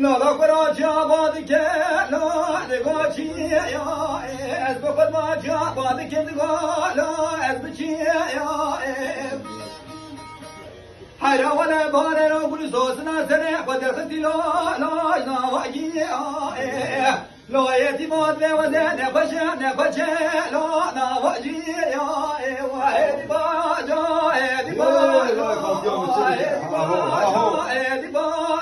لا لا برا جواد که لا نگاهی یا از بخور ما جواد که لا از بچی یا هر اول بار رو گل سوز نسره بدرختی لا نوایی یا لا یتیمات وزن نبچه لا نوایی یا وحید باجا هدی باجا هدی باجا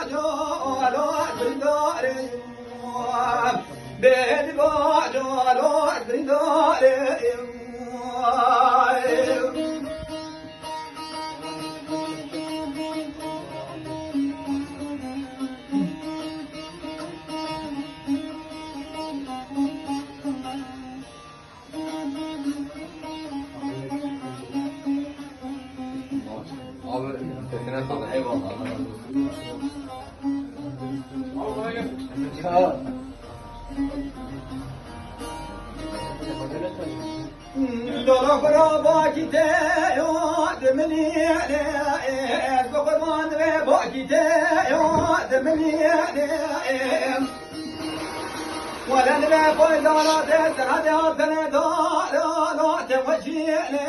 Beni bacalor grindarim Abi sesine sağlık. Eyvallah. Sağ ol. Dola kura bakite yo demini ne Gokurman ve bakite yo demini ne Walan ve koydala desrade adne da tevajine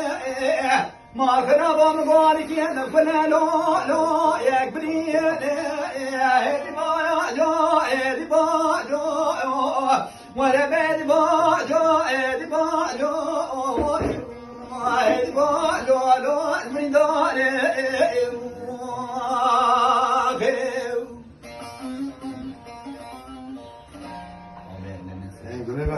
ما بام قالك يا نفنا لو يكبرين هدي باجو هدي باجو ولا بدي باجو هدي باجو هدي باجو لو من دار